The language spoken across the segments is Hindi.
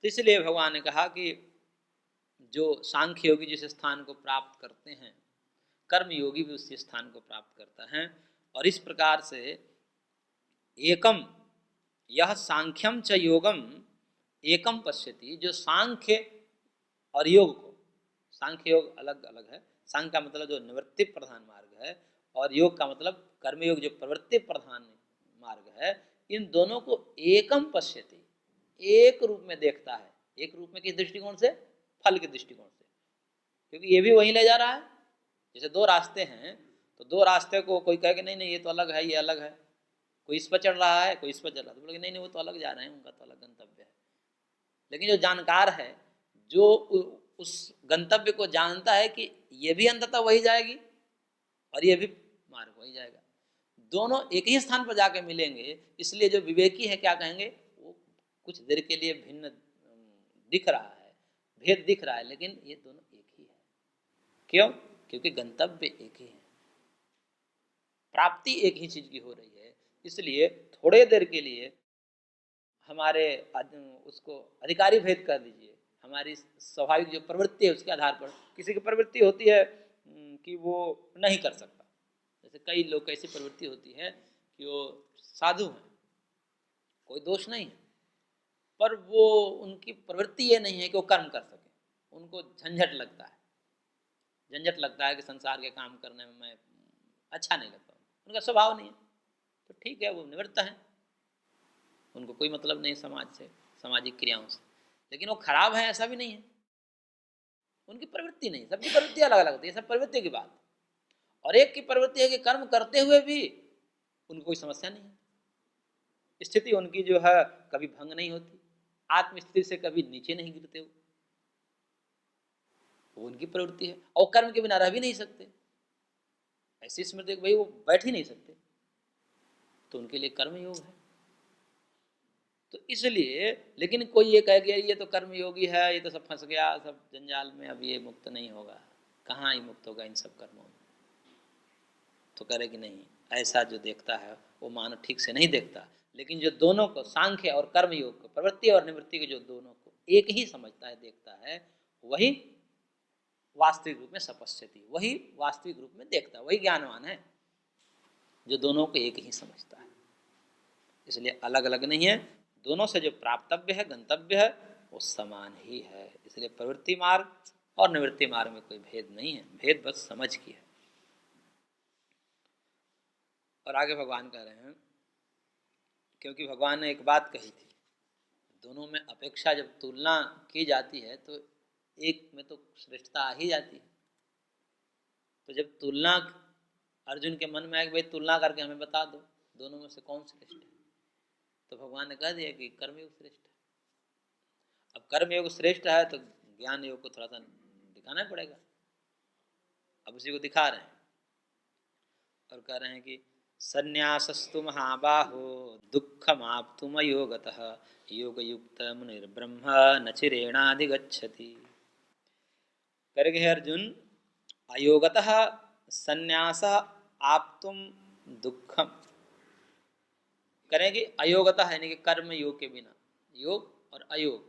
तो इसलिए भगवान ने कहा कि जो सांख्य योगी जिस स्थान को प्राप्त करते हैं, कर्म योगी भी उसी स्थान को प्राप्त करता है। और इस प्रकार से एकम यह सांख्यम च योगम एकम पश्यति, जो सांख्य और योग को, सांख्य योग अलग अलग है, सांख्य का मतलब जो निवृत्ति प्रधान मार्ग है और योग का मतलब कर्मयोग जो प्रवृत्ति प्रधान मार्ग है, इन दोनों को एकम पश्यति, एक रूप में देखता है। एक रूप में किस दृष्टिकोण से? फल के दृष्टिकोण से, क्योंकि ये भी वहीं ले जा रहा है। जैसे दो रास्ते हैं तो दो रास्ते को कोई कहे कि नहीं नहीं ये तो अलग है, ये अलग है, कोई इस पर चढ़ रहा है कोई इस पर चढ़ रहा है, तो बोले नहीं नहीं वो तो अलग जा रहे हैं, उनका तो अलग गंतव्य है। लेकिन जो जानकार है, जो उस गंतव्य को जानता है कि ये भी अंततः वही जाएगी और ये भी मार्ग वही जाएगा, दोनों एक ही स्थान पर जाके मिलेंगे। इसलिए जो विवेकी है क्या कहेंगे, वो कुछ देर के लिए भिन्न दिख रहा है, भेद दिख रहा है, लेकिन ये दोनों एक ही है। क्यों? क्योंकि गंतव्य एक ही है, प्राप्ति एक ही चीज की हो रही है। इसलिए थोड़े देर के लिए हमारे उसको अधिकारी भेद कर दीजिए, हमारी स्वाभाविक जो प्रवृत्ति है उसके आधार पर। किसी की प्रवृत्ति होती है कि वो नहीं कर सकता, जैसे कई लोग की ऐसी प्रवृत्ति होती है कि वो साधु हैं, कोई दोष नहीं है, पर वो उनकी प्रवृत्ति ये नहीं है कि वो कर्म कर सके, उनको झंझट लगता है, झंझट लगता है कि संसार के काम करने में मैं अच्छा नहीं लगता, उनका स्वभाव नहीं है। तो ठीक है, वो निवृत्त है, उनको कोई मतलब नहीं समाज से, सामाजिक क्रियाओं से, लेकिन वो खराब है ऐसा भी नहीं है, उनकी प्रवृत्ति नहीं। सबकी प्रवृत्ति अलग अलग होती है, सब प्रवृत्ति की बात। और एक की प्रवृत्ति है कि कर्म करते हुए भी उनको कोई समस्या नहीं है, स्थिति उनकी जो है कभी भंग नहीं होती, आत्मस्थिति से कभी नीचे नहीं गिरते, वो उनकी प्रवृत्ति है। और कर्म के बिना रह भी नहीं सकते, ऐसी स्मृति भाई वो बैठ ही नहीं सकते, तो उनके लिए कर्म योग है। तो इसलिए, लेकिन कोई ये कह गया ये तो कर्म योगी है, ये तो सब फंस गया सब जंजाल में, अब ये मुक्त नहीं होगा, कहाँ ही मुक्त होगा इन सब कर्मों में। तो करे कि नहीं, ऐसा जो देखता है वो मानव ठीक से नहीं देखता, लेकिन जो दोनों को, सांख्य और कर्म योग को, प्रवृत्ति और निवृत्ति के जो दोनों को एक ही समझता है, देखता है, वही वास्तविक रूप में सपश्यति, वही वास्तविक रूप में देखता है, वही ज्ञानवान है जो दोनों को एक ही समझता है। इसलिए अलग अलग नहीं है, दोनों से जो प्राप्तव्य है, गंतव्य है, वो समान ही है। इसलिए प्रवृत्ति मार्ग और निवृत्ति मार्ग में कोई भेद नहीं है, भेद बस समझ की है। और आगे भगवान कह रहे हैं, क्योंकि भगवान ने एक बात कही थी, दोनों में अपेक्षा जब तुलना की जाती है तो एक में तो श्रेष्ठता आ ही जाती है। तो जब तुलना अर्जुन के मन में आए कि भाई तुलना करके हमें बता दो दोनों में से कौन श्रेष्ठ है, तो भगवान ने कह दिया कि कर्मयोग श्रेष्ठ है। अब कर्मयोग श्रेष्ठ है तो ज्ञान योग को थोड़ा सा दिखाना पड़ेगा, अब उसी को दिखा रहे हैं और कह रहे हैं कि संन्यासस्तु महाबाहो दुःखमाप्तुम योगतः योगयुक्त मुनिर्ब्रह्म न चिरेणाधिगच्छति। करके अर्जुन, अयोगतः संन्यास आप्तुम दुःखम, करेंगे अयोगतः यानी कि कर्म योग के बिना, योग और अयोग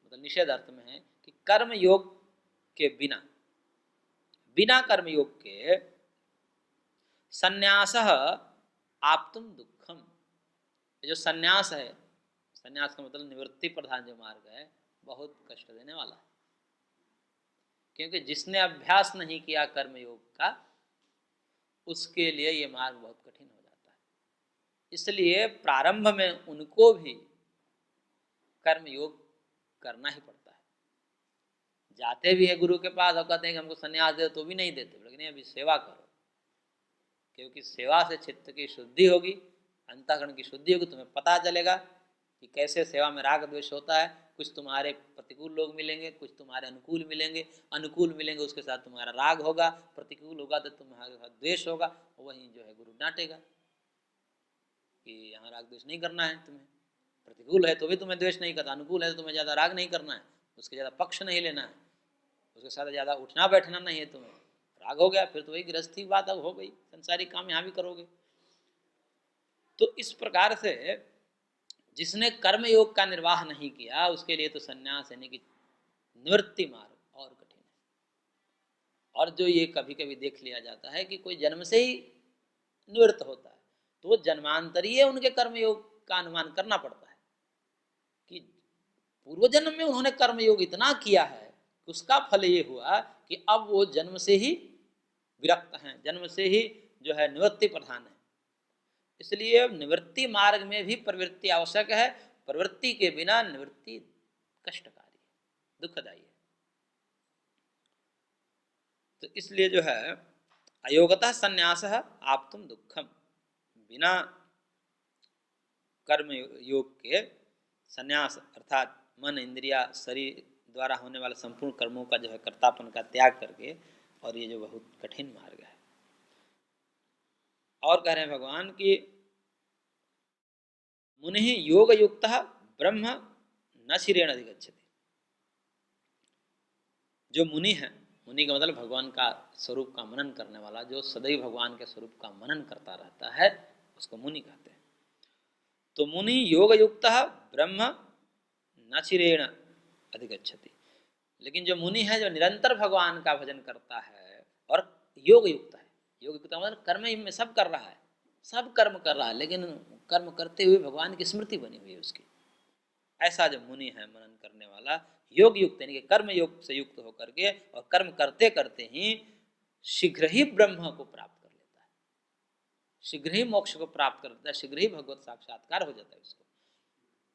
मतलब निषेध अर्थ में है कि कर्म योग के बिना, बिना कर्म योग के संन्यास आप्तुम दुःखम, जो संन्यास है, संन्यास का मतलब निवृत्ति प्रधान जो मार्ग है, बहुत कष्ट देने वाला है। क्योंकि जिसने अभ्यास नहीं किया कर्मयोग का, उसके लिए ये मार्ग बहुत कठिन हो जाता है। इसलिए प्रारंभ में उनको भी कर्मयोग करना ही पड़ता है। जाते भी है गुरु के पास और कहते हैं कि हमको संन्यास दे, तो भी नहीं देते, लेकिन अभी सेवा करो, क्योंकि सेवा से चित्त की शुद्धि होगी, अंतःकरण की शुद्धि होगी, तुम्हें पता चलेगा कि कैसे सेवा में राग द्वेष होता है। कुछ तुम्हारे प्रतिकूल लोग मिलेंगे, कुछ तुम्हारे अनुकूल मिलेंगे, अनुकूल मिलेंगे उसके साथ तुम्हारा राग होगा, प्रतिकूल होगा तो तुम्हारे साथ द्वेष होगा। वहीं जो है गुरु डांटेगा कि यहाँ राग द्वेष नहीं करना है, तुम्हें प्रतिकूल है तो भी तुम्हें द्वेष नहीं करना, अनुकूल है तो तुम्हें ज़्यादा राग नहीं करना है, उसके ज़्यादा पक्ष नहीं लेना है, उसके साथ ज़्यादा उठना बैठना नहीं है, तुम्हें राग हो गया फिर तो वही गृहस्थी बात अब हो गई, संसारी काम यहाँ भी करोगे। तो इस प्रकार से जिसने कर्म योग का निर्वाह नहीं किया उसके लिए तो संन्यास यानी कि निवृत्ति मार्ग और कठिन है। और जो ये कभी कभी देख लिया जाता है कि कोई जन्म से ही निवृत्त होता है, तो वो जन्मांतरीय उनके कर्म योग का अनुमान करना पड़ता है कि पूर्व जन्म में उन्होंने कर्म योग इतना किया है कि उसका फल ये हुआ कि अब वो जन्म से ही विरक्त हैं, जन्म से ही जो है निवृत्ति प्रधान है। इसलिए निवृत्ति मार्ग में भी प्रवृत्ति आवश्यक है, प्रवृत्ति के बिना निवृत्ति कष्टकारी है, दुखदायी है। तो इसलिए जो है अयोगतः संन्यास आप तुम दुखम, बिना कर्म योग के संन्यास अर्थात मन इंद्रिया शरीर द्वारा होने वाले संपूर्ण कर्मों का जो है कर्तापन का त्याग करके, और ये जो बहुत कठिन मार्ग है। और कह रहे हैं भगवान कि मुनि योग युक्त ब्रह्म न शिरेण अधिगच्छति। जो मुनि है, मुनि का मतलब भगवान का स्वरूप का मनन करने वाला, जो सदैव भगवान के स्वरूप का मनन करता रहता है, उसको मुनि कहते हैं। तो मुनि योग युक्त ब्रह्म न चिरेण अधिगच्छति। लेकिन जो मुनि है जो निरंतर भगवान का भजन करता है और योग युक्त है, योग युक्त मतलब कर्म में सब कर रहा है, सब कर्म कर रहा है, लेकिन कर्म करते हुए भगवान की स्मृति बनी हुई है उसकी, ऐसा जो मुनि है मनन करने वाला, योग युक्त यानी कि कर्म योग से युक्त होकर के और कर्म करते करते ही शीघ्र ही ब्रह्म को प्राप्त कर लेता है, शीघ्र ही मोक्ष को प्राप्त कर लेता है, शीघ्र ही भगवत साक्षात्कार हो जाता है उसको।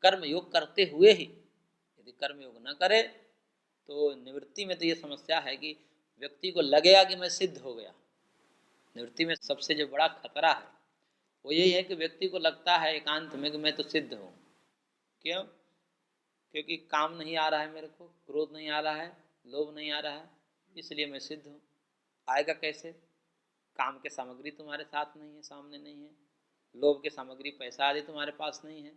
कर्म योग करते हुए ही, यदि कर्म योग न करे तो निवृत्ति में तो ये समस्या है कि व्यक्ति को लगेगा कि मैं सिद्ध हो गया। निवृत्ति में सबसे जो बड़ा खतरा है वो यही है कि व्यक्ति को लगता है एकांत में कि मैं तो सिद्ध हूँ। क्यों? क्योंकि काम नहीं आ रहा है मेरे को, क्रोध नहीं आ रहा है, लोभ नहीं आ रहा है, इसलिए मैं सिद्ध हूँ। आएगा कैसे? काम के सामग्री तुम्हारे साथ नहीं है, सामने नहीं है, लोभ के सामग्री पैसा आदि तुम्हारे पास नहीं है,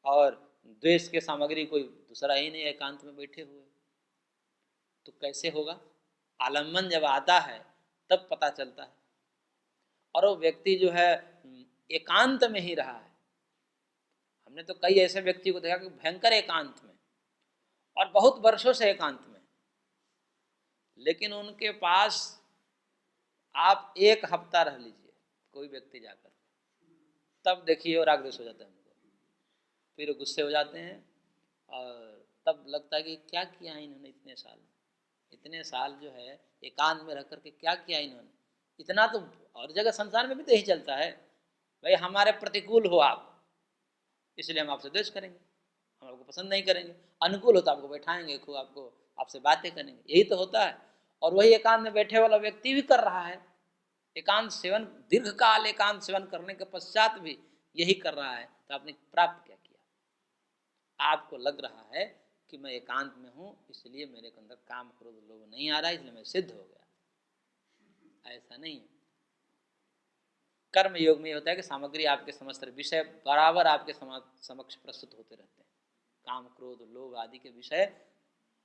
और द्वेष के सामग्री कोई दूसरा ही नहीं, एकांत में बैठे हुए, तो कैसे होगा? आलम्बन जब आता है तब पता चलता है। और वो व्यक्ति जो है एकांत में ही रहा है। हमने तो कई ऐसे व्यक्ति को देखा कि भयंकर एकांत में और बहुत वर्षों से एकांत में, लेकिन उनके पास आप एक हफ्ता रह लीजिए कोई व्यक्ति जाकर, तब देखिए और राग द्वेष हो जाता है उनको, फिर गुस्से हो जाते हैं, और तब लगता है कि क्या किया इन्होंने इतने साल जो है एकांत में रह करके क्या किया इन्होंने। इतना तो और जगह संसार में भी तो यही चलता है, भाई हमारे प्रतिकूल हो आप, इसलिए हम आपसे द्वेष करेंगे, हम आपको पसंद नहीं करेंगे, अनुकूल हो तो आपको बैठाएंगे, खूब आपको आपसे बातें करेंगे, यही तो होता है। और वही एकांत में बैठे वाला व्यक्ति भी कर रहा है, एकांत सेवन, दीर्घकाल एकांत सेवन करने के पश्चात भी यही कर रहा है, तो आपने प्राप्त क्या किया? आपको लग रहा है कि मैं एकांत में हूँ इसलिए मेरे के अंदर काम क्रोध लोभ नहीं आ रहा है, इसलिए मैं सिद्ध हो गया। ऐसा नहीं है। कर्म योग में होता है कि सामग्री आपके समस्त विषय बराबर आपके समक्ष प्रस्तुत होते रहते हैं, काम क्रोध लोभ आदि के विषय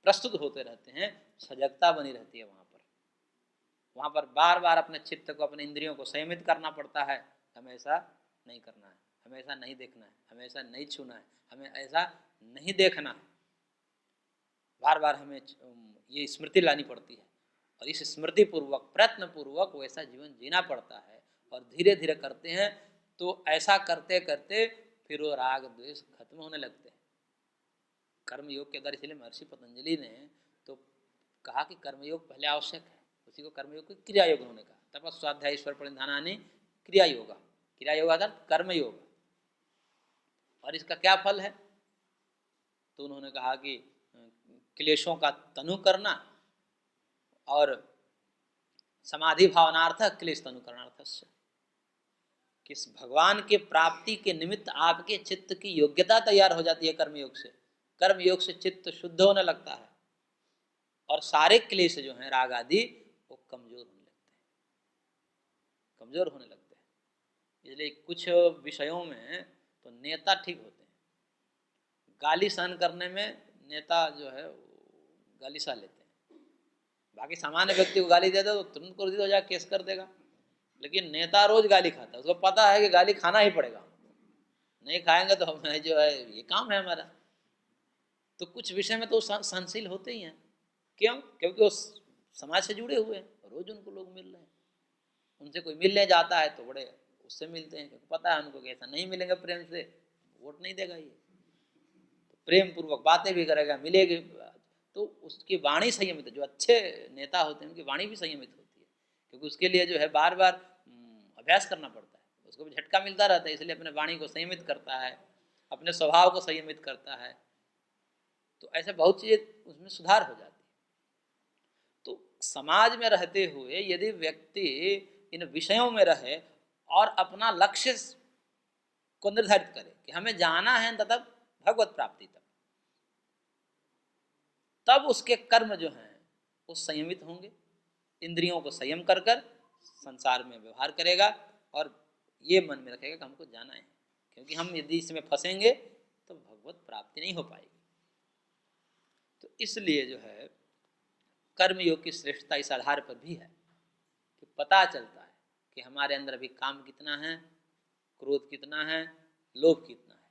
प्रस्तुत होते रहते हैं, सजगता बनी रहती है वहाँ पर बार बार अपने चित्त को, अपने इंद्रियों को संयमित करना पड़ता है। हमें ऐसा नहीं करना है, हमें ऐसा नहीं देखना है, हमें ऐसा नहीं छूना है, हमें ऐसा नहीं देखना है, बार बार हमें ये स्मृति लानी पड़ती है, और इस स्मृति पूर्वक प्रयत्न पूर्वक वैसा जीवन जीना पड़ता है। और धीरे धीरे करते हैं तो ऐसा करते करते फिर वो राग द्वेष खत्म होने लगते हैं। कर्मयोग के द्वारा, इसलिए महर्षि पतंजलि ने तो कहा कि कर्मयोग पहले आवश्यक है, उसी को कर्मयोग को क्रिया योग उन्होंने कहा। तपस स्वाध्याय ईश्वर परिधानानि क्रिया योगा, क्रिया योग अर्थात कर्मयोग। और इसका क्या फल है? तो उन्होंने कहा कि क्लेशों का तनु करना और समाधि भावनार्थ क्लेश तनु करनार्थ, किस भगवान के प्राप्ति के निमित्त आपके चित्त की योग्यता तैयार हो जाती है कर्मयोग से। कर्मयोग से चित्त शुद्ध होने लगता है और सारे क्लेश जो हैं राग आदि वो कमजोर होने लगते हैं, कमजोर होने लगते हैं। इसलिए कुछ विषयों में तो नेता ठीक होते हैं, गाली सहन करने में नेता जो है गाली सह लेते हैं। बाकी सामान्य व्यक्ति को गाली दे दो तो तुरंत क्रोधित हो जाए, केस कर देगा, लेकिन नेता रोज गाली खाता है, उसको पता है कि गाली खाना ही पड़ेगा। नहीं खाएंगे तो हमें जो है ये काम है हमारा। तो कुछ विषय में तो सहनशील होते ही हैं। क्यों? क्योंकि वो समाज से जुड़े हुए हैं, रोज उनको लोग मिल रहे हैं। उनसे कोई मिलने जाता है तो बड़े उससे मिलते हैं, क्योंकि पता है उनको कि ऐसा नहीं मिलेंगे प्रेम से वोट नहीं देगा ये। तो प्रेम पूर्वक बातें भी करेगा, मिलेगी तो उसकी वाणी संयमित है। जो अच्छे नेता होते हैं उनकी वाणी भी संयमित होती है, क्योंकि उसके लिए जो है बार बार अभ्यास करना पड़ता है, उसको भी झटका मिलता रहता है, इसलिए अपने वाणी को संयमित करता है, अपने स्वभाव को संयमित करता है। तो ऐसे बहुत चीज़ें उसमें सुधार हो जाती है। तो समाज में रहते हुए यदि व्यक्ति इन विषयों में रहे और अपना लक्ष्य को निर्धारित करे कि हमें जाना है तथा भगवत प्राप्ति तक, तब उसके कर्म जो हैं वो संयमित होंगे। इंद्रियों को संयम कर कर संसार में व्यवहार करेगा और ये मन में रखेगा कि हमको जाना है, क्योंकि हम यदि इसमें फंसेंगे तो भगवत प्राप्ति नहीं हो पाएगी। तो इसलिए जो है कर्मयोग की श्रेष्ठता इस आधार पर भी है कि पता चलता है कि हमारे अंदर अभी काम कितना है, क्रोध कितना है, लोभ कितना है,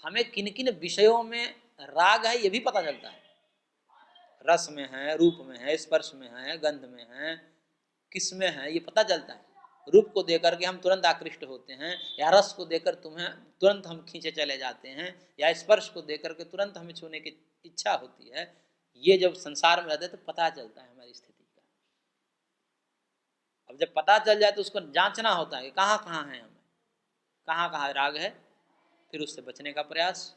हमें किन किन विषयों में राग है ये भी पता चलता है। रस में है, रूप में है, स्पर्श में है, गंध में है, किस में है ये पता चलता है। रूप को देकर के हम तुरंत आकृष्ट होते हैं, या रस को देकर तुम्हें तुरंत हम खींचे चले जाते हैं, या स्पर्श को देकर के तुरंत हमें छूने की इच्छा होती है। ये जब संसार में रहते हैं तो पता चलता है हमारी स्थिति का। अब जब पता चल जाए तो उसको जांचना होता है कि कहाँ कहाँ है, हमें कहाँ कहाँ राग है, फिर उससे बचने का प्रयास,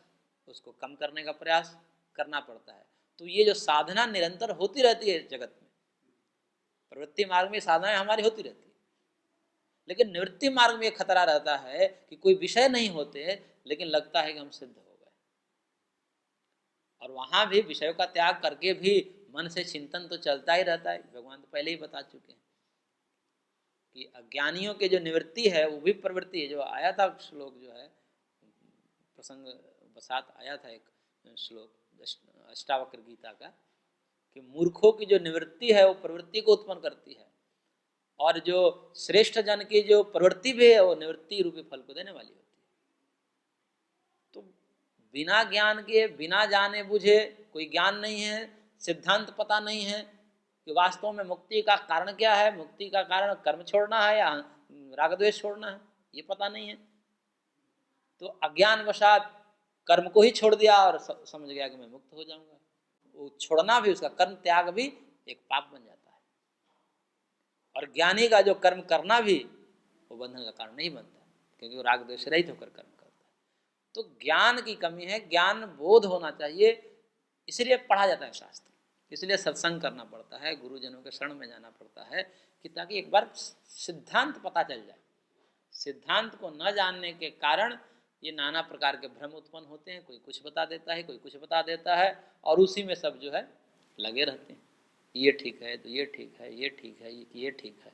उसको कम करने का प्रयास करना पड़ता है। तो ये जो साधना निरंतर होती रहती है जगत में, प्रवृत्ति मार्ग में साधनाएं हमारी होती रहती है, लेकिन निवृत्ति मार्ग में ये खतरा रहता है कि कोई विषय नहीं होते लेकिन लगता है कि हम सिद्ध हो गए। और वहां भी विषयों का त्याग करके भी मन से चिंतन तो चलता ही रहता है। भगवान तो पहले ही बता चुके हैं कि अज्ञानियों के जो निवृत्ति है वो भी प्रवृत्ति है। जो आया था श्लोक जो है प्रसंग बसात आया था एक श्लोक अष्टावक्र गीता का, कि मूर्खों की जो निवृत्ति है वो प्रवृत्ति को उत्पन्न करती है, और जो श्रेष्ठ जन की जो प्रवृत्ति भी है वो निवृत्ति रूपी फल को देने वाली होती है। तो बिना ज्ञान के, बिना जाने बुझे, कोई ज्ञान नहीं है, सिद्धांत पता नहीं है कि वास्तव में मुक्ति का कारण क्या है, मुक्ति का कारण कर्म छोड़ना है या राग द्वेष छोड़ना है, ये पता नहीं है, तो अज्ञान वशात कर्म को ही छोड़ दिया और समझ गया कि मैं मुक्त हो जाऊंगा। वो छोड़ना भी, उसका कर्म त्याग भी एक पाप बन जाता है। और ज्ञानी का जो कर्म करना भी वो बंधन का कारण नहीं बनता, क्योंकि वो राग द्वेष रहित होकर कर्म करता है। तो ज्ञान की कमी है, ज्ञान बोध होना चाहिए, इसलिए पढ़ा जाता है शास्त्र, इसलिए सत्संग करना पड़ता है, गुरुजनों के शरण में जाना पड़ता है, कि ताकि एक बार सिद्धांत पता चल जाए। सिद्धांत को न जानने के कारण ये नाना प्रकार के भ्रम उत्पन्न होते हैं। कोई कुछ बता देता है, कोई कुछ बता देता है, और उसी में सब जो है लगे रहते हैं। ये ठीक है तो ये ठीक है, ये ठीक है, ये ठीक है,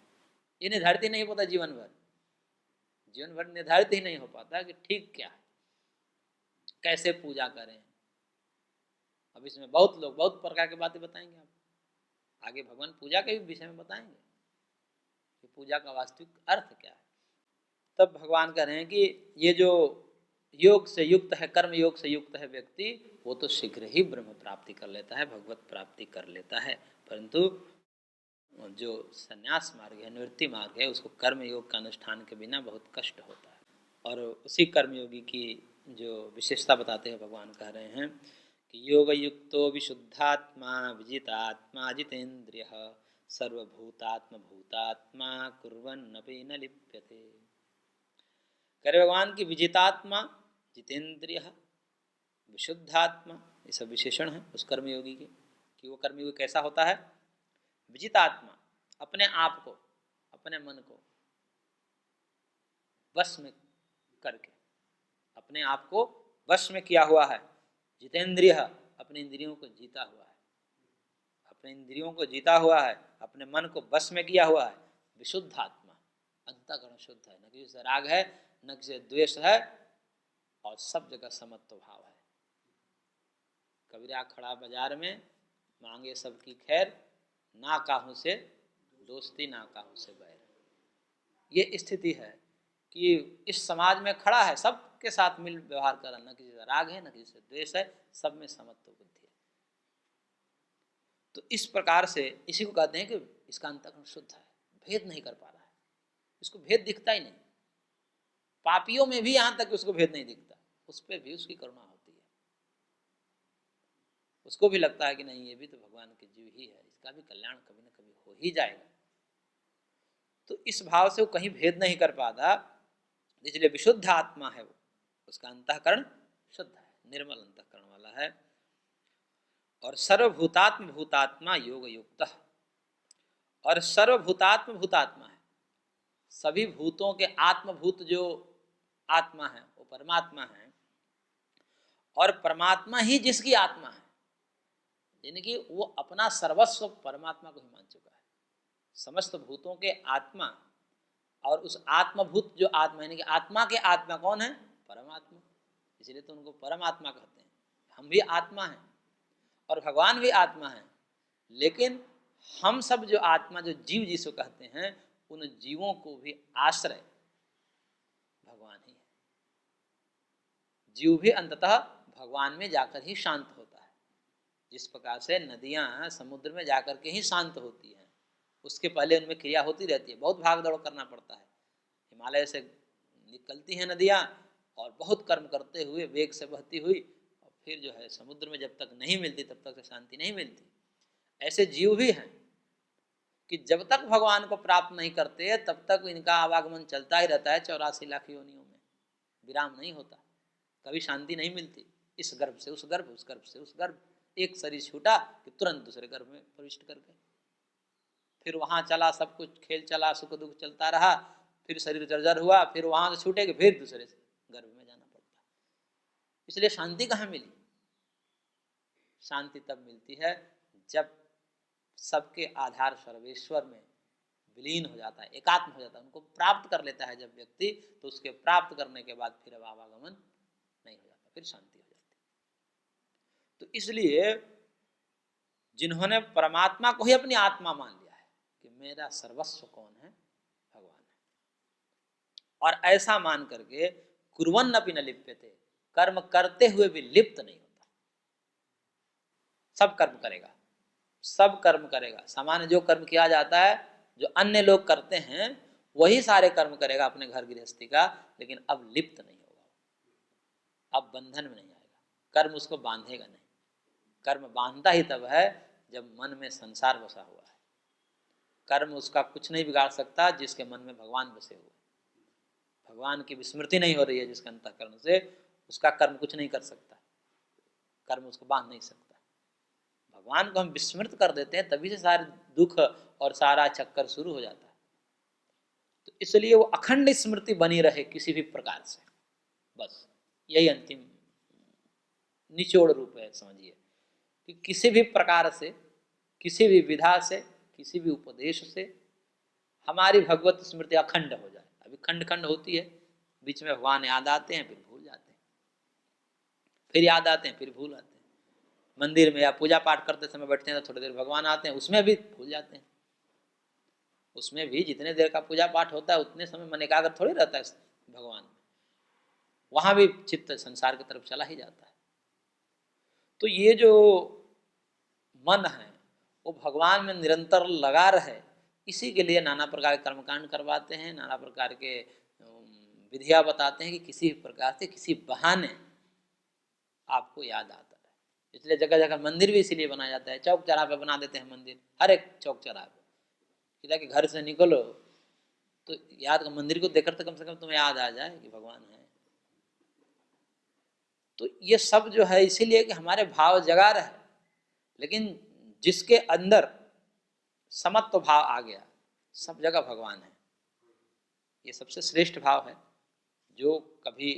ये निर्धारित ही नहीं होता। जीवन भर निर्धारित ही नहीं हो पाता कि ठीक क्या है, कैसे पूजा करें। अब इसमें बहुत लोग बहुत प्रकार की बातें बताएंगे, आप आगे भगवान पूजा के भी विषय में बताएंगे कि पूजा का वास्तविक अर्थ क्या है। तब भगवान कह रहे हैं कि ये जो योग से युक्त है, कर्म योग से युक्त है व्यक्ति, वो तो शीघ्र ही ब्रह्म प्राप्ति कर लेता है, भगवत प्राप्ति कर लेता है। परंतु जो संन्यास मार्ग है, निवृत्ति मार्ग है, उसको कर्म योग का अनुष्ठान के बिना बहुत कष्ट होता है। और उसी कर्मयोगी की जो विशेषता बताते हैं भगवान कह रहे हैं कि योग युक्तो विशुद्धात्मा विजितात्मा जितेन्द्रिय सर्वभूतात्म भूतात्मा कुर्वन्नपि न लिप्यते। करे भगवान की विजितात्मा, जितेन्द्रिय, विशुद्धात्मा, ये सब विशेषण है उस कर्मयोगी के, कि वो कर्मयोगी कैसा होता है। विजितात्मा, अपने आप को, अपने मन को वश में करके, अपने आप को वश में किया हुआ है। जितेंद्रिय, अपने इंद्रियों को जीता हुआ है, अपने इंद्रियों को जीता हुआ है, अपने मन को वश में किया हुआ है। विशुद्धात्मा, अंतःकरण शुद्ध है, न किसी से राग है, न किसी से द्वेष है, और सब जगह समत्व भाव है। कबीरा खड़ा बाजार में, मांगे सबकी खैर, ना काहू से दोस्ती ना काहू से बैर। ये स्थिति है कि इस समाज में खड़ा है, सबके सबके साथ मिल व्यवहार कर रहा, न किसी से राग है न किसी से द्वेष है, सब में समत्व बुद्धि है। तो इस प्रकार से इसी को कहते हैं कि इसका अंतःकरण शुद्ध है, भेद नहीं कर पा रहा है, इसको भेद दिखता ही नहीं। पापियों में भी यहाँ तक उसको भेद नहीं दिखता, उस पर भी उसकी करुणा होती है, उसको भी लगता है कि नहीं ये भी तो भगवान के जीव ही है, इसका भी कल्याण कभी न कभी हो ही जाएगा। तो इस भाव से वो कहीं भेद नहीं कर पाता, इसलिए विशुद्ध आत्मा है वो, उसका अंतःकरण शुद्ध है, निर्मल अंतःकरण वाला है। और सर्वभूतात्म भूतात्मा योग युक्त, और सर्वभूतात्म भूतात्मा है, सभी भूतों के आत्मभूत जो आत्मा है वो परमात्मा है, और परमात्मा ही जिसकी आत्मा है, यानी कि वो अपना सर्वस्व परमात्मा को ही मान चुका है। समस्त भूतों के आत्मा और उस आत्मभूत जो आत्मा, यानी कि आत्मा के आत्मा कौन है? परमात्मा, इसलिए तो उनको परमात्मा कहते हैं। हम भी आत्मा हैं और भगवान भी आत्मा है, लेकिन हम सब जो आत्मा, जो जीव जिसको कहते हैं, उन जीवों को भी आश्रय भगवान ही है। जीव भी अंततः भगवान में जाकर ही शांत होता है। जिस प्रकार से नदियां समुद्र में जाकर के ही शांत होती हैं, उसके पहले उनमें क्रिया होती रहती है, बहुत भाग दौड़ करना पड़ता है। हिमालय से निकलती हैं नदियां और बहुत कर्म करते हुए वेग से बहती हुई, और फिर जो है समुद्र में जब तक नहीं मिलती तब तक शांति नहीं मिलती। ऐसे जीव भी हैं कि जब तक भगवान को प्राप्त नहीं करते तब तक इनका आवागमन चलता ही रहता है, 84 लाख योनियों में विराम नहीं होता, कभी शांति नहीं मिलती। इस गर्भ से उस गर्भ, उस गर्भ से उस गर्भ, एक शरीर छूटा कि तुरंत दूसरे गर्भ में प्रविष्ट कर गए, फिर वहाँ चला, सब कुछ खेल चला, सुख दुख चलता रहा, फिर शरीर जर्जर हुआ, फिर वहाँ से छूटे कि फिर दूसरे गर्भ में जाना पड़ता। इसलिए शांति कहाँ मिली? शांति तब मिलती है जब सबके आधार सर्वेश्वर में विलीन हो जाता है, एकात्म हो जाता है, उनको प्राप्त कर लेता है जब व्यक्ति, तो उसके प्राप्त करने के बाद फिर अब आवागमन नहीं हो जाता, फिर शांति हो जाती। तो इसलिए जिन्होंने परमात्मा को ही अपनी आत्मा मान लिया है कि मेरा सर्वस्व कौन है? भगवान है, और ऐसा मान करके कुर्वन्नपि न लिप्यते, कर्म करते हुए भी लिप्त नहीं होता, सब कर्म करेगा, सब कर्म करेगा। सामान्य जो कर्म किया जाता है, जो अन्य लोग करते हैं, वही सारे कर्म करेगा अपने घर गृहस्थी का, लेकिन अब लिप्त नहीं होगा, अब बंधन में नहीं आएगा, कर्म उसको बांधेगा नहीं। कर्म बांधता ही तब है जब मन में संसार बसा हुआ है। कर्म उसका कुछ नहीं बिगाड़ सकता जिसके मन में भगवान बसे हुए, भगवान की विस्मृति नहीं हो रही है जिसके अंतःकरण से, उसका कर्म कुछ नहीं कर सकता, कर्म उसको बांध नहीं सकता। भगवान को हम विस्मृत कर देते हैं, तभी से सारे दुख और सारा चक्कर शुरू हो जाता है। तो इसलिए वो अखंड स्मृति बनी रहे किसी भी प्रकार से, बस यही अंतिम निचोड़ रूप है। समझिए कि किसी भी प्रकार से, किसी भी विधा से, किसी भी उपदेश से हमारी भगवत स्मृति अखंड हो जाए। अभी खंड खंड होती है, बीच में भगवान याद आते हैं, फिर भूल जाते हैं, फिर याद आते हैं, फिर भूल आते हैं। मंदिर में या पूजा पाठ करते समय बैठते हैं तो थोड़ी देर भगवान आते हैं, उसमें भी भूल जाते हैं। उसमें भी जितने देर का पूजा पाठ होता है उतने समय मन एकाग्र थोड़ी रहता है भगवान में, वहां भी चित्त संसार की तरफ चला ही जाता है। तो ये जो मन है वो भगवान में निरंतर लगा रहे, इसी के लिए नाना प्रकार के कर्मकांड करवाते हैं, नाना प्रकार के विधियां बताते हैं कि किसी प्रकार से, किसी बहाने आपको याद आता है। इसलिए जगह जगह मंदिर भी इसीलिए बनाया जाता है, चौक चौराहे पे बना देते हैं मंदिर, हर एक चौक चौराहे पे, ताकि घर से निकलो तो याद, मंदिर को देखकर तो कम से कम तुम्हें याद आ जाए कि भगवान है। तो ये सब जो है इसीलिए कि हमारे भाव जगा रहे, लेकिन जिसके अंदर समत्व भाव आ गया, सब जगह भगवान है, ये सबसे श्रेष्ठ भाव है। जो कभी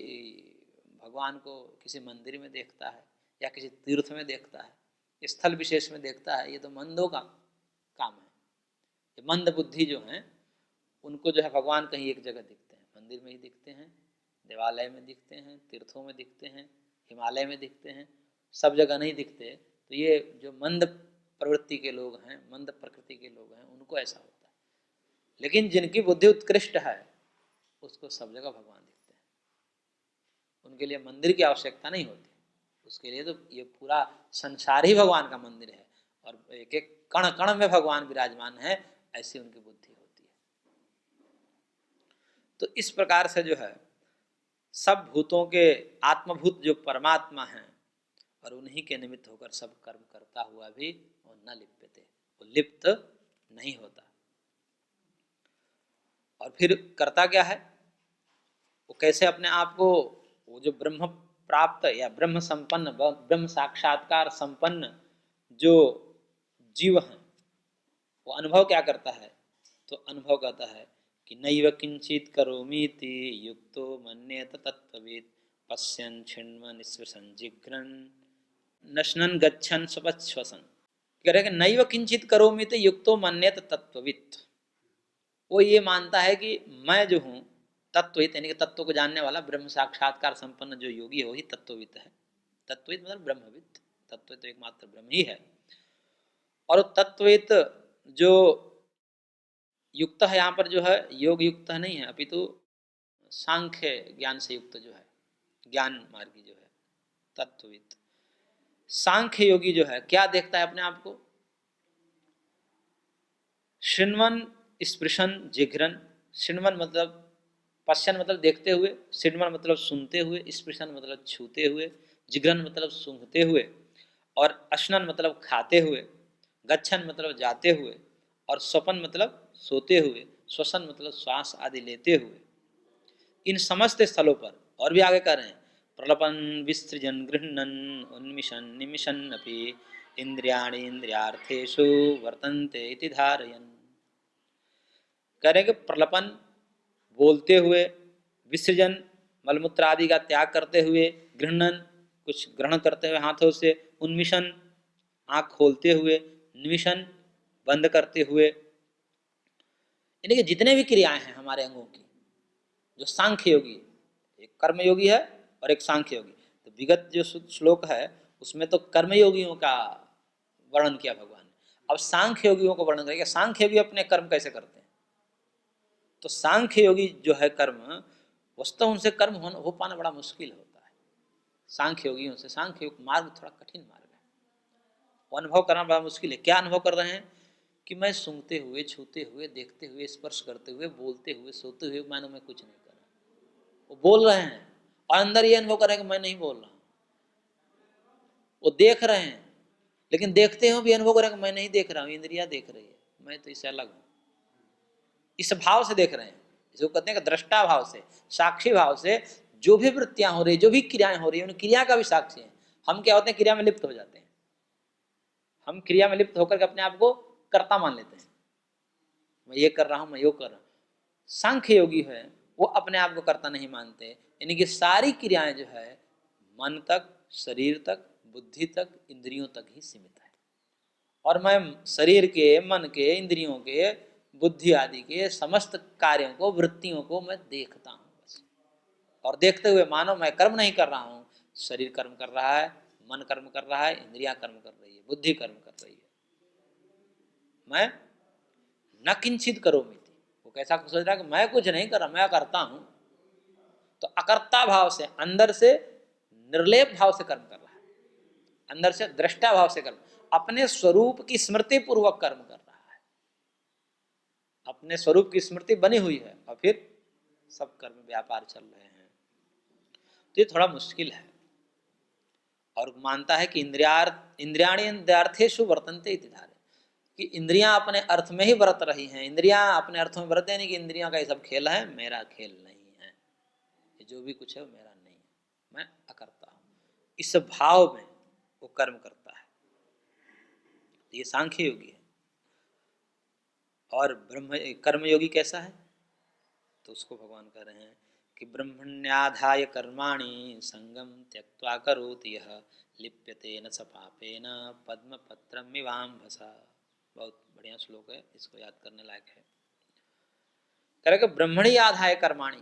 भगवान को किसी मंदिर में देखता है या किसी तीर्थ में देखता है, स्थल विशेष में देखता है, ये तो मंदों का काम है। ये मंद बुद्धि जो हैं उनको जो है भगवान कहीं एक जगह दिखते हैं, मंदिर में ही दिखते हैं, देवालय में दिखते हैं, तीर्थों में दिखते हैं, हिमालय में दिखते हैं, सब जगह नहीं दिखते। तो ये जो मंद प्रवृत्ति के लोग हैं, मंद प्रकृति के लोग हैं, उनको ऐसा होता है। लेकिन जिनकी बुद्धि उत्कृष्ट है उसको सब जगह भगवान दिखते हैं, उनके लिए मंदिर की आवश्यकता नहीं होती। उसके लिए तो ये पूरा संसार ही भगवान का मंदिर है और एक एक कण कण में भगवान विराजमान है, ऐसी उनकी बुद्धि होती है। तो इस प्रकार से जो है सब भूतों के आत्मभूत जो परमात्मा हैं और उन्हीं के निमित्त होकर सब कर्म करता हुआ भी वो न लिप्यते, वो लिप्त नहीं होता। और फिर करता क्या है, वो कैसे अपने आप को, वो जो ब्रह्म प्राप्त या ब्रह्म संपन्न, ब्रह्म साक्षात्कार संपन्न जो जीव हैं, वो अनुभव क्या करता है, तो अनुभव करता है कि नैव किंचित करोमीति युक्तो मन्येत तत्त्ववित् पश्यन् छिण्वन् स्पृशन् जिघ्रन् नश्नन् गच्छन् स्वपश्वसन्। कह रहे कि नैव किंचित करोमीति युक्तो मन्येत तत्त्ववित्, वो ये मानता है कि मैं जो हूँ तत्ववित्, यानी कि तत्व को जानने वाला ब्रह्म साक्षात्कार संपन्न जो योगी है वही तत्ववित् है। तत्ववित् मतलब ब्रह्मवित्, तत्ववित् तो एकमात्र ब्रह्म ही है। और तत्ववित् जो युक्त है, यहाँ पर जो है योग युक्त नहीं है, अपितु सांख्य ज्ञान से युक्त जो है, ज्ञान मार्गी जो है तत्ववित्। सांख्य योगी जो है क्या देखता है अपने आप को, शृण्वन् स्पृशन् जिघ्रन्, शृण्वन् मतलब पश्यन् मतलब देखते हुए, शृण्वन् मतलब सुनते हुए, स्पृशन् मतलब छूते हुए, जिघ्रन् मतलब सूंघते हुए, और अश्नन् मतलब खाते हुए, गच्छन् मतलब जाते हुए, और स्वपन मतलब सोते हुए, श्वसन मतलब श्वास आदि लेते हुए, इन समस्त स्थलों पर। और भी आगे कर रहे हैं, प्रलपन विसृजन गृह्णन उन्मिशन निमिशन अपि इंद्रियाणि इंद्रियार्थेषु वर्तन्ते इति धारयन्। कह रहे कि प्रलपन बोलते हुए, विसर्जन मलमूत्र आदि का त्याग करते हुए, गृह्णन कुछ ग्रहण करते हुए हाथों से, उन्मिशन आँख खोलते हुए, निमिशन बंद करते हुए, यानी कि जितने भी क्रियाएं हैं हमारे अंगों की, जो सांख्य योगी, एक कर्म योगी है और एक सांख्य योगी। तो विगत जो श्लोक है उसमें तो कर्म योगियों का वर्णन किया भगवान ने, अब सांख्य योगियों को वर्णन करेंगे। सांख्य योगी अपने कर्म कैसे करते हैं, तो सांख्य योगी जो है कर्म, वस्तु उनसे कर्म हो पाना बड़ा मुश्किल होता है सांख्य योगियों से। सांख्य योग मार्ग थोड़ा कठिन मार्ग है, वो अनुभव करना बड़ा मुश्किल है। क्या अनुभव कर रहे हैं कि मैं सूंघते हुए, छूते हुए, देखते हुए, स्पर्श करते हुए, बोलते हुए, सोते हुए, मानो मैं कुछ नहीं कर रहा। वो बोल रहे हैं और अंदर ये अनुभव कर रहे हैं कि मैं नहीं बोल रहा। वो देख रहे हैं लेकिन देखते हुए भी अनुभव कर रहे हैं कि मैं नहीं देख रहा हूँ, इंद्रियां देख रही है, मैं तो इससे अलग हूँ। इस भाव से देख रहे हैं, जिसको कहते हैं कि दृष्टा भाव से, साक्षी भाव से जो भी वृत्तियां हो रही, जो भी क्रियाएं हो रही है, उन क्रिया का भी साक्षी है। हम क्या होते हैं, क्रिया में लिप्त हो जाते हैं। हम क्रिया में लिप्त होकर के अपने आप को कर्ता मान लेते हैं, मैं ये कर रहा हूं, मैं यो कर रहा हूं। सांख्य योगी है वो अपने आप को कर्ता नहीं मानते, यानी कि सारी क्रियाएं जो है मन तक, शरीर तक, बुद्धि तक, इंद्रियों तक ही सीमित है। और मैं शरीर के, मन के, इंद्रियों के, बुद्धि आदि के समस्त कार्यों को, वृत्तियों को मैं देखता हूँ बस। और देखते हुए मानो मैं कर्म नहीं कर रहा हूँ, शरीर कर्म कर रहा है, मन कर्म कर रहा है, इंद्रियां कर्म कर रही है, बुद्धि कर्म कर रही है, मैं न किंचित करोमीति। वो कैसा सोच रहा है कि मैं कुछ नहीं कर रहा, मैं करता हूँ। तो अकर्ता भाव से, अंदर से निर्लेप भाव से कर्म कर रहा है, अंदर से दृष्टा भाव से कर्म, अपने स्वरूप की स्मृति पूर्वक कर्म कर रहा है। अपने स्वरूप की स्मृति बनी हुई है और फिर सब कर्म व्यापार चल रहे हैं। तो ये थोड़ा मुश्किल है। और मानता है कि इंद्रियाणि इंद्रियार्थेषु वर्तन्ते इति धारयन्, कि इंद्रियां अपने अर्थ में ही बरत रही हैं। इंद्रियां अपने अर्थों में बरते नहीं कि इंद्रियों का ये सब खेल है, मेरा खेल नहीं है, ये जो भी कुछ है वो मेरा नहीं है, मैं अकर्ता हूँ। इस भाव में वो कर्म करता है, ये सांख्य योगी है। और ब्रह्म कर्मयोगी कैसा है, तो उसको भगवान कह रहे हैं कि ब्रह्मण्याधाय कर्माणि संगम त्यक्त्वा करोति यः लिप्यते न स पापेन पद्मपत्रमिवाम्भसा। बहुत बढ़िया श्लोक है, इसको याद करने लायक है। कह रहे कि ब्रह्मणी आधाय कर्माणि,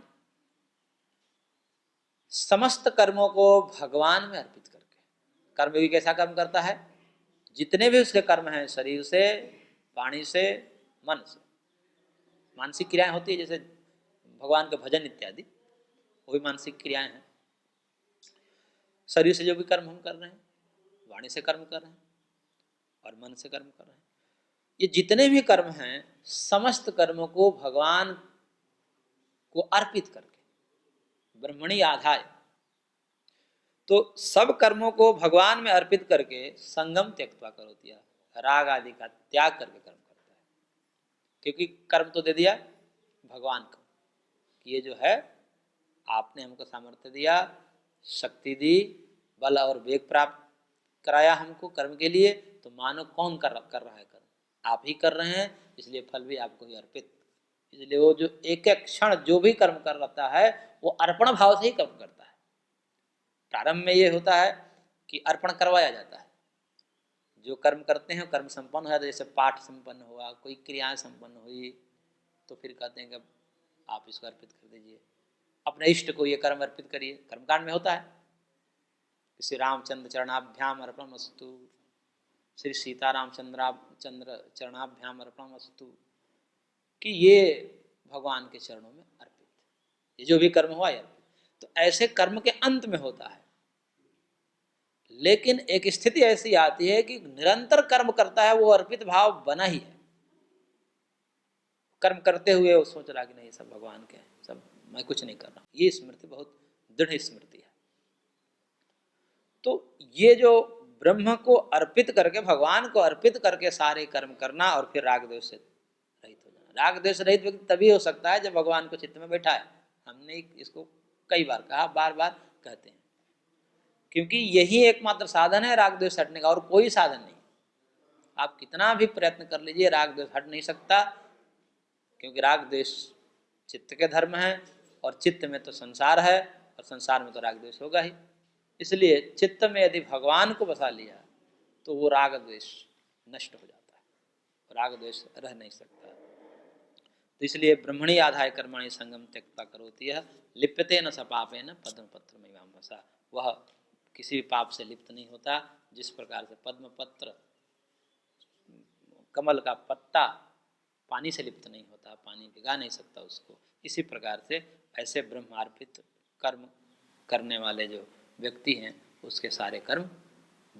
समस्त कर्मों को भगवान में अर्पित करके। कर्मयोगी कैसा कर्म करता है, जितने भी उसके कर्म हैं, शरीर से, वाणी से, मन से, मानसिक क्रियाएं होती है जैसे भगवान के भजन इत्यादि, वो भी मानसिक क्रियाएं हैं। शरीर से जो भी कर्म हम कर रहे हैं, वाणी से कर्म कर रहे हैं और मन से कर्म कर रहे हैं, ये जितने भी कर्म हैं समस्त कर्मों को भगवान को अर्पित करके ब्रह्मणी आधाय, तो सब कर्मों को भगवान में अर्पित करके संगम त्यक्त्वा करोति, राग आदि का त्याग करके कर्म करता है। क्योंकि कर्म तो दे दिया भगवान को कि ये जो है आपने हमको सामर्थ्य दिया, शक्ति दी, बल और वेग प्राप्त कराया हमको कर्म के लिए, तो मानो कौन कर रहा है कर्म, आप ही कर रहे हैं, इसलिए फल भी आपको ही अर्पित। इसलिए वो जो एक एक क्षण जो भी कर्म कर रहा है वो अर्पण भाव से ही कर्म करता है। प्रारंभ में ये होता है कि अर्पण करवाया जाता है, जो कर्म करते हैं कर्म संपन्न हो जाता है, जैसे पाठ संपन्न हुआ, कोई क्रियाएं संपन्न हुई, तो फिर कहते हैं कि आप इसको अर्पित कर दीजिए, अपने इष्ट को ये कर्म अर्पित करिए। कर्मकांड में होता है श्री रामचंद्र चरणाभ्याम अर्पणमस्तु, श्री सीताराम चंद्र चरणाभ्याम अर्पणमस्तु, कि ये भगवान के चरणों में अर्पित, ये जो भी कर्म हुआ यार, तो ऐसे कर्म के अंत में होता है। लेकिन एक स्थिति ऐसी आती है कि निरंतर कर्म करता है, वो अर्पित भाव बना ही है। कर्म करते हुए वो सोच रहा कि नहीं सब भगवान के हैं, सब मैं कुछ नहीं कर रहा हूं। ये स्मृति बहुत दृढ़ स्मृति है। तो ये जो ब्रह्म को अर्पित करके, भगवान को अर्पित करके सारे कर्म करना और फिर राग द्वेष से रहित हो जाना। राग द्वेष रहित व्यक्ति तभी हो सकता है जब भगवान को चित्त में बैठा है। हमने इसको कई बार कहा, बार बार कहते हैं, क्योंकि यही एकमात्र साधन है राग द्वेष हटने का, और कोई साधन नहीं। आप कितना भी प्रयत्न कर लीजिए, राग द्वेष हट नहीं सकता, क्योंकि राग द्वेष चित्त के धर्म है, और चित्त में तो संसार है, और संसार में तो राग द्वेष होगा ही। इसलिए चित्त में यदि भगवान को बसा लिया तो वो राग द्वेष नष्ट हो जाता है, राग द्वेष रह नहीं सकता। तो इसलिए ब्रह्मणी आधाय कर्मणि संगम त्यक्त्वा करोति यः लिप्यते न स पापेन पद्मपत्र मीमांसा, वह किसी भी पाप से लिप्त नहीं होता। जिस प्रकार से पद्मपत्र, कमल का पत्ता पानी से लिप्त नहीं होता, पानी भिगा नहीं सकता उसको, इसी प्रकार से ऐसे ब्रह्मार्पित कर्म करने वाले जो व्यक्ति हैं उसके सारे कर्म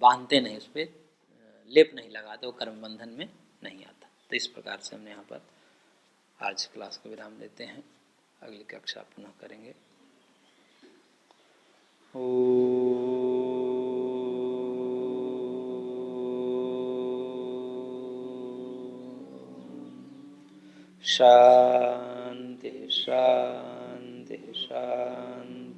बांधते नहीं, उस पर लेप नहीं लगाते, वो कर्म बंधन में नहीं आता। तो इस प्रकार से हमने यहाँ पर आज क्लास को विराम देते हैं, अगली कक्षा पुनः करेंगे। शांति शांति शांति।